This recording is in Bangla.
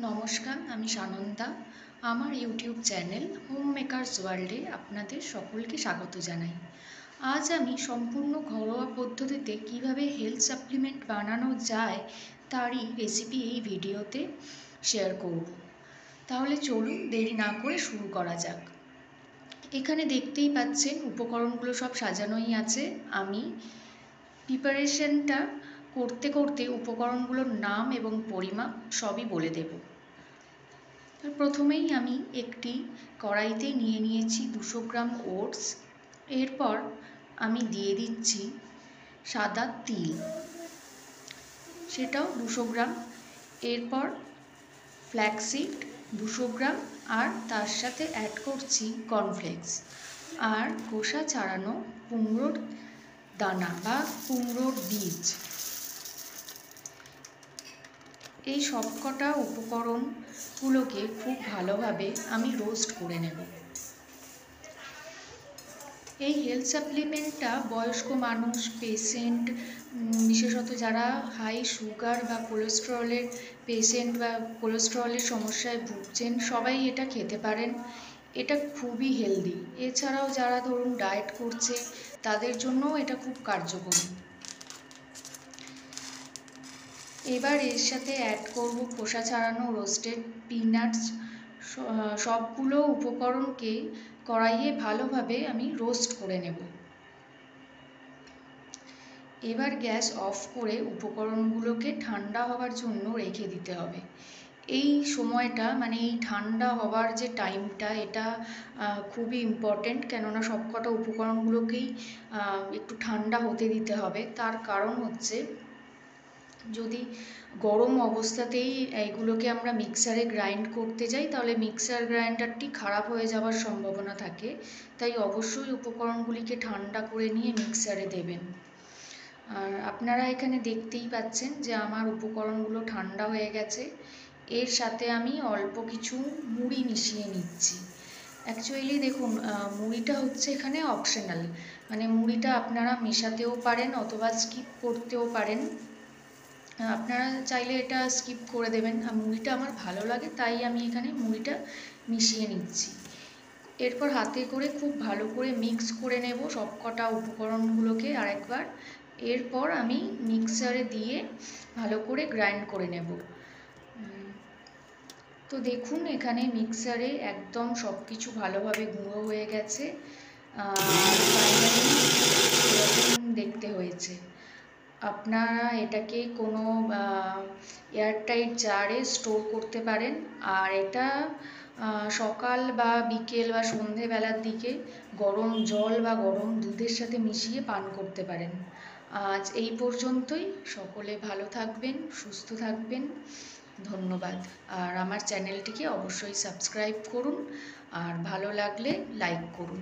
নমস্কার, আমি সানন্দা। আমার ইউটিউব চ্যানেল হোম মেকার্স ওয়ার্ল্ডে আপনাদের সকলকে স্বাগত জানাই। আজ আমি সম্পূর্ণ ঘরোয়া পদ্ধতিতে কিভাবে হেলথ সাপ্লিমেন্ট বানানো যায় তারই রেসিপি এই ভিডিওতে শেয়ার করব। তাহলে চলুন দেরি না করে শুরু করা যাক। এখানে দেখতেই পাচ্ছেন উপকরণগুলো সব সাজানোই আছে। আমি প্রিপারেশনটা করতে করতে উপকরণগুলোর নাম এবং পরিমাপ সবই বলে দেব। প্রথমেই আমি একটি কড়াইতে নিয়ে নিয়েছি 200 গ্রাম ওটস। এরপর আমি দিয়ে দিচ্ছি সাদা তিল, সেটাও 200 গ্রাম। এরপর ফ্ল্যাক্সিড 200 গ্রাম, আর তার সাথে অ্যাড করছি কর্নফ্লেক্স আর খোসা ছাড়ানো কুমড়োর দানা বা কুমড়োর বীজ। এই সবকটা উপকরণগুলোকে খুব ভালোভাবে আমি রোস্ট করে নেব। এই হেলথ সাপ্লিমেন্টটা বয়স্ক মানুষ, পেশেন্ট, বিশেষত যারা হাই সুগার বা কোলেস্টেরলের পেশেন্ট বা কোলেস্টেরলের সমস্যায় ভুগছেন, সবাই এটা খেতে পারেন। এটা খুবই হেলদি। এছাড়াও যারা ধরুন ডায়েট করছে তাদের জন্যও এটা খুব কার্যকরী। এবার এর সাথে অ্যাড করব খোসা ছাড়ানো রোস্টেড পিনাটস। সবগুলো উপকরণকে কড়াইয়ে ভালোভাবে আমি রোস্ট করে নেব। এবার গ্যাস অফ করে উপকরণগুলোকে ঠান্ডা হওয়ার জন্য রেখে দিতে হবে। এই সময়টা মানে এই ঠান্ডা হওয়ার যে টাইমটা, এটা খুবই ইম্পর্টেন্ট, কেননা সবকটা উপকরণগুলোকেই একটু ঠান্ডা হতে দিতে হবে। তার কারণ হচ্ছে, যদি গরম অবস্থাতেই এগুলোকে আমরা মিক্সারে গ্রাইন্ড করতে যাই তাহলে মিক্সার গ্রাইন্ডারটি খারাপ হয়ে যাওয়ার সম্ভাবনা থাকে। তাই অবশ্যই উপকরণগুলিকে ঠান্ডা করে নিয়ে মিক্সারে দেবেন। আর আপনারা এখানে দেখতেই পাচ্ছেন যে আমার উপকরণগুলো ঠান্ডা হয়ে গেছে। এর সাথে আমি অল্প কিছু মুড়ি মিশিয়ে নিচ্ছি। অ্যাকচুয়ালি দেখুন, মুড়িটা হচ্ছে এখানে অপশনাল, মানে মুড়িটা আপনারা মেশাতেও পারেন অথবা স্কিপ করতেও পারেন। আপনারা চাইলে এটা স্কিপ করে দেবেন। মুড়িটা আমার ভালো লাগে তাই আমি এখানে মুড়িটা মিশিয়ে নিচ্ছি। এরপর হাতে করে খুব ভালো করে মিক্স করে নেব সবকটা উপকরণগুলোকে আরেকবার। এরপর আমি মিক্সারে দিয়ে ভালো করে গ্রাইন্ড করে নেব। তো দেখুন, এখানে মিক্সারে একদম সব কিছু ভালোভাবে গুঁড়ো হয়ে গেছে। ফাইনালি এরকম দেখতে হয়েছে। আপনারা এটাকে কোনো এয়ারটাইট জারে স্টোর করতে পারেন। আর এটা সকাল বা বিকেল বা সন্ধেবেলার দিকে গরম জল বা গরম দুধের সাথে মিশিয়ে পান করতে পারেন। আজ এই পর্যন্তই। সকলে ভালো থাকবেন, সুস্থ থাকবেন। ধন্যবাদ। আর আমার চ্যানেলটিকে অবশ্যই সাবস্ক্রাইব করুন, আর ভালো লাগলে লাইক করুন।